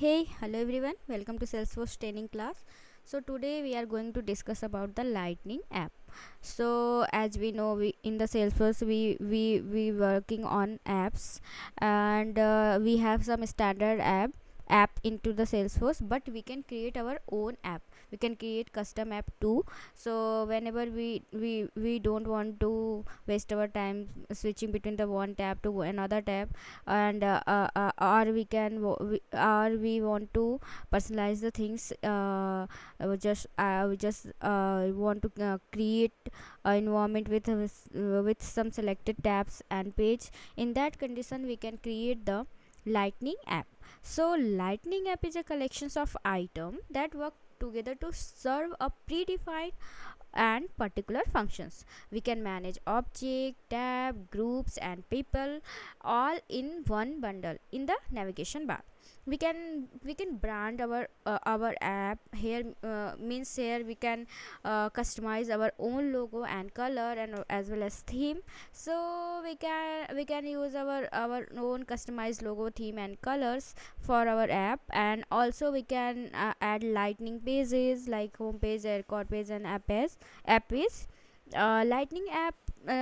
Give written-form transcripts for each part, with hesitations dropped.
Hey, hello everyone. Welcome to Salesforce training class. So today we are going to discuss about the Lightning app. So as we know, we in the Salesforce we working on apps, and we have some standard app into the Salesforce, but we can create our own app. We can create custom app too. So whenever we don't want to waste our time switching between the one tab to another tab, and or we want to personalize the things, we just want to create an environment with some selected tabs and page. In that condition, we can create the Lightning app. So Lightning app is a collection of items that work together to serve a predefined and particular functions. We can manage object, tab, groups and people all in one bundle in the navigation bar. We can brand our app here. Means here we can customize our own logo and color, and as well as theme. So we can use our own customized logo, theme and colors for our app. And also we can add lightning pages like home page, record page and app page. Lightning app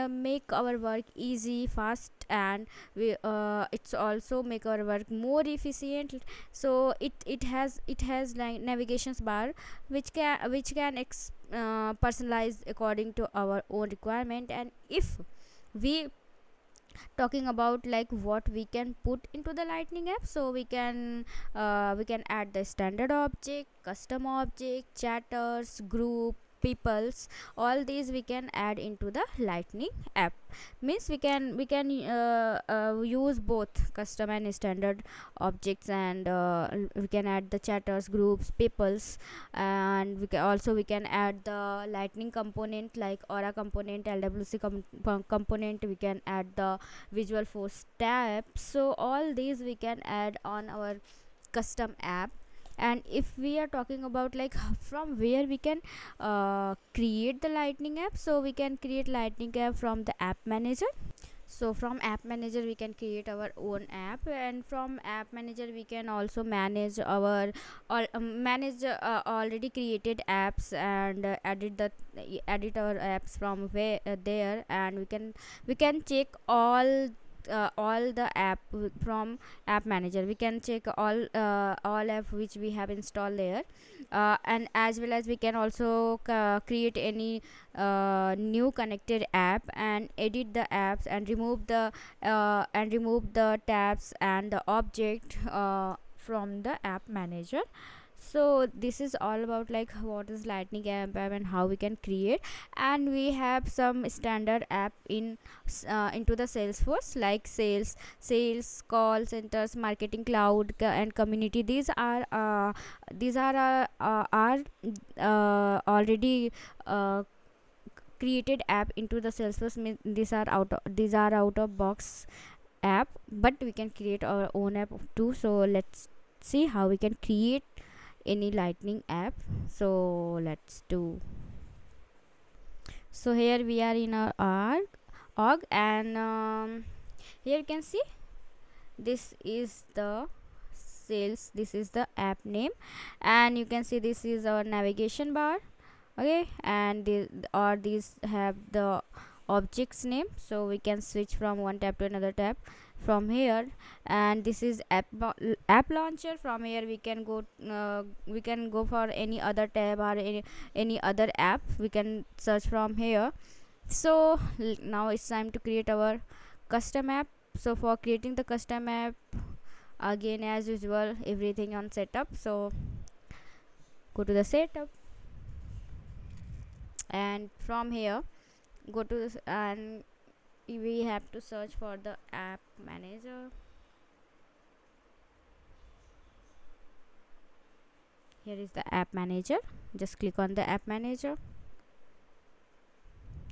make our work easy, fast, and it's also make our work more efficient. So it has like navigations bar which can personalize according to our own requirement. And if we talking about like what we can put into the Lightning app, so we can add the standard object, custom object, chatters, group, peoples. All these we can add into the Lightning app. Means we can use both custom and standard objects, and we can add the chatters, groups, peoples. And we can add the Lightning component like Aura component, LWC component. We can add the Visual Force tab. So all these we can add on our custom app. And if we are talking about like from where we can create the Lightning app, so we can create Lightning app from the app manager. So from app manager we can create our own app, and from app manager we can also manage our manage already created apps, and edit our apps from where there. And we can check all the app from app manager. We can check all app which we have installed there. And as well as we can also create any new connected app, and edit the apps, and remove the tabs and the object from the app manager. So this is all about like what is Lightning app and how we can create. And we have some standard app into the Salesforce like sales, call centers, marketing cloud, and community. These are already created app into the Salesforce. These are out of box app, but we can create our own app too. So let's see how we can create any Lightning app. So let's do. So here we are in our org, and here you can see this is the sales, this is the app name, and you can see this is our navigation bar. Okay, and these have the objects name, so we can switch from one tab to another tab from here. And this is app launcher. From here we can go for any other tab or any other app. We can search from here. So now it's time to create our custom app. So for creating the custom app, again as usual, everything on setup. So go to the setup, and from here go to this, and we have to search for the app manager. Here is the app manager. Just click on the app manager.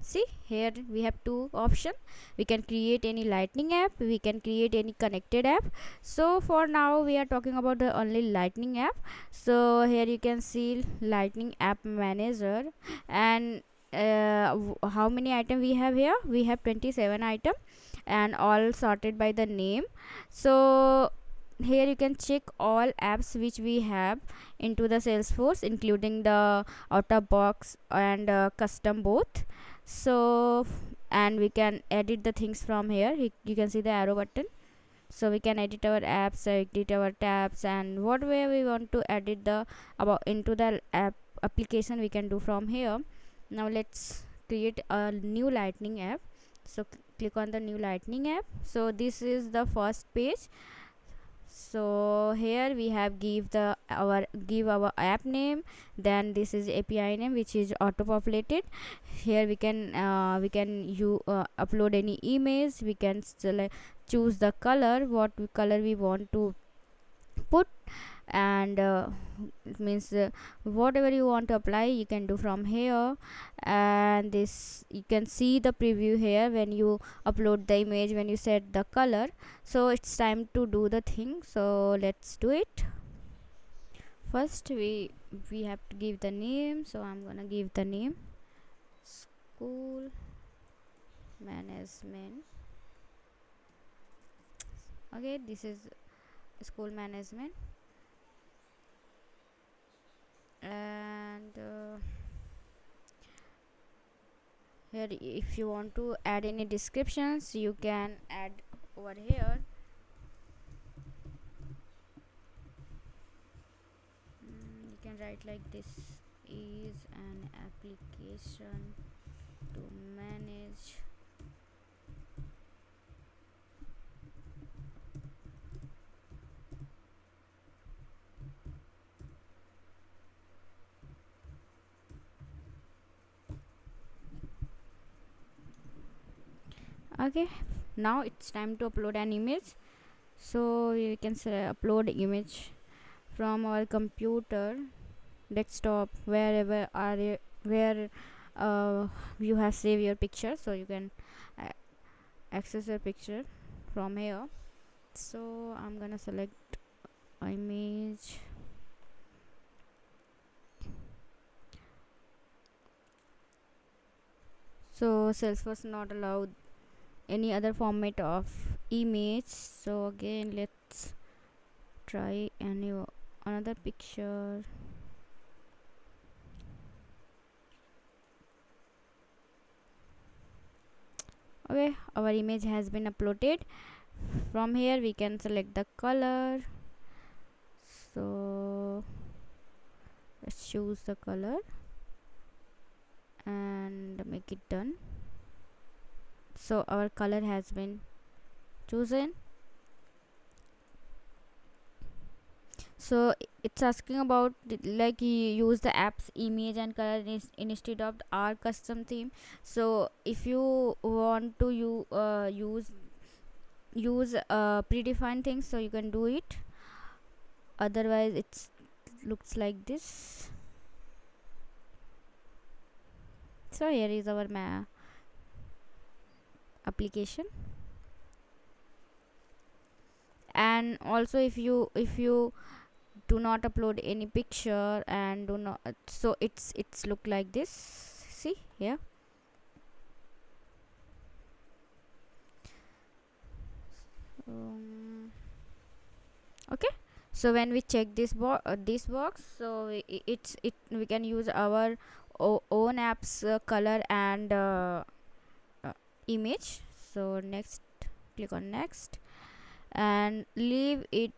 See, here we have two options. We can create any Lightning app, we can create any connected app. So for now we are talking about the only Lightning app. So here you can see Lightning app manager, and how many items we have here? We have 27 items, and all sorted by the name. So here you can check all apps which we have into the Salesforce, including the out of box and custom both. So and we can edit the things from here. You can see the arrow button, so we can edit our apps, edit our tabs, and what way we want to edit the about into the application we can do from here. Now let's create a new Lightning app. So click on the new Lightning app. So this is the first page. So here we have give our app name, then this is API name which is auto populated. Here we can upload any image. We can select, choose the color, what color we want to put, and it means whatever you want to apply you can do from here. And this you can see the preview here when you upload the image, when you set the color. So it's time to do the thing, so let's do it. First we have to give the name, so I'm gonna give the name school management. Okay, this is school management. And here if you want to add any descriptions you can add over here. You can write like this is an application to manage okay. Now it's time to upload an image, so you can say upload image from our computer, desktop, wherever are you, where you have saved your picture, so you can access your picture from here. So I'm gonna select image. So Salesforce not allowed any other format of image, so again let's try another picture. Okay, our image has been uploaded. From here we can select the color, so let's choose the color and make it done. So our color has been chosen. So it's asking about like you use the app's image and color instead of our custom theme. So if you want to use predefined things, so you can do it, otherwise it's looks like this. So here is our application. And also if you do not upload any picture and do not, so it's look like this, see here. Okay, so when we check this box, so we can use our own apps color and image. So next, click on next and leave it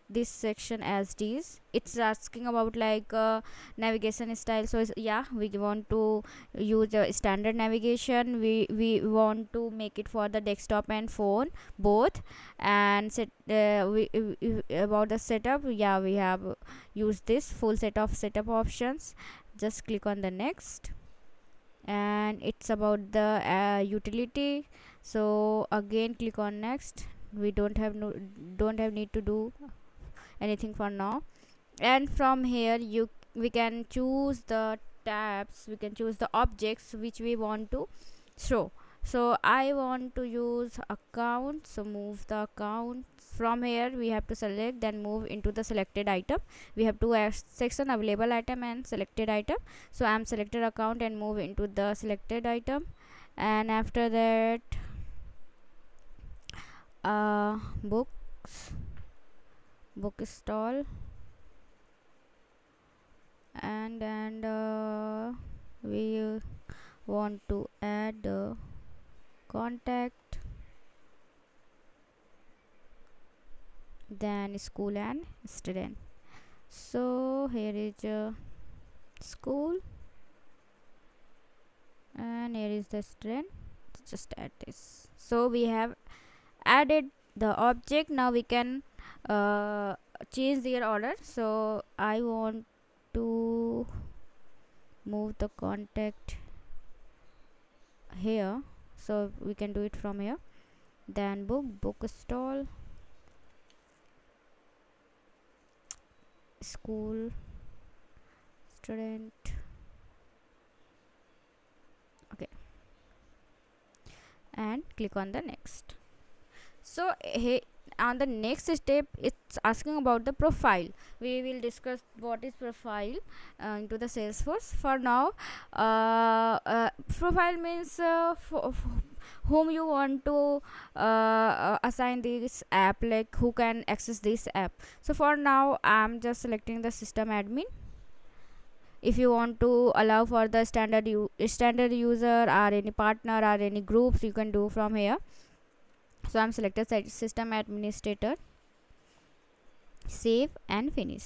this section as this. It's asking about like navigation style, so yeah, we want to use a standard navigation. We want to make it for the desktop and phone both. And set about the setup, yeah, we have used this full set of setup options. Just click on the next, and it's about the utility, so again click on next. We don't have need to do anything for now. And from here we can choose the tabs, we can choose the objects which we want to show. So I want to use account, so move the account. From here we have to select, then move into the selected item. We have two section, available item and selected item. So I'm selected account and move into the selected item. And after that books, book stall, and we want to add the contact, then school and student. So here is school and here is the student. Just add this. So we have added the object. Now we can change their order. So I want to move the contact here, so we can do it from here. Then book stall, school, student. Okay, and click on the next. So on the next step, it's asking about the profile. We will discuss what is profile into the Salesforce. For now, profile means whom you want to assign this app, like who can access this app. So for now I'm just selecting the system admin. If you want to allow for the standard user or any partner or any groups, you can do from here. So I'm selected system administrator, save and finish.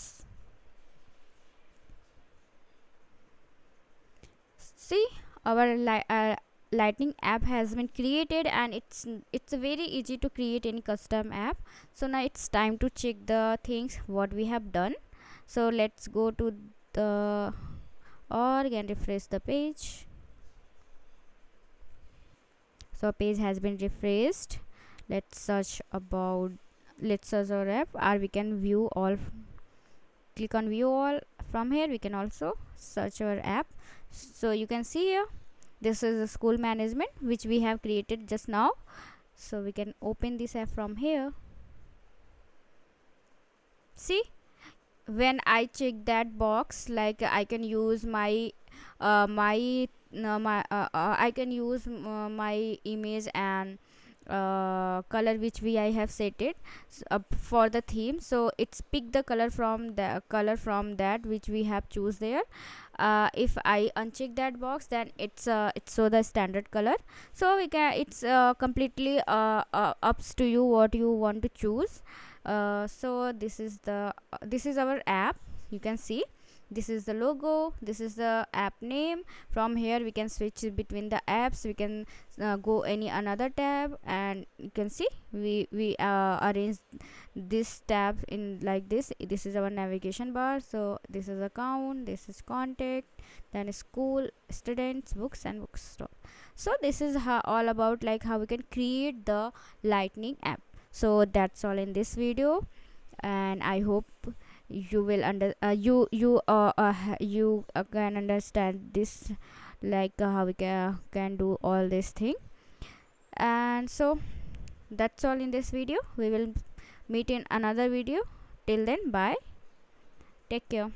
See, our lightning app has been created, and it's very easy to create any custom app. So now it's time to check the things what we have done. So let's go to the org and refresh the page. So page has been refreshed. Let's search our app, or we can view all. Click on view all. From here we can also search our app. So you can see here, this is the school management which we have created just now. So we can open this app from here. See, when I check that box, like I can use my I can use my image and color which I have set it for the theme. So it's pick the color from that which we have choose there. If I uncheck that box, then it's show the standard color. So we can, it's completely ups to you what you want to choose. So this is our app. You can see this is the logo, this is the app name. From here we can switch between the apps. We can go any another tab, and you can see we arrange this tab in like this. This is our navigation bar. So this is account, this is contact, then school, students, books and bookstore. So this is all about like how we can create the lightning app. So that's all in this video, and I hope you will can understand this, like how we can do all this thing. And so that's all in this video. We will meet in another video. Till then, bye, take care.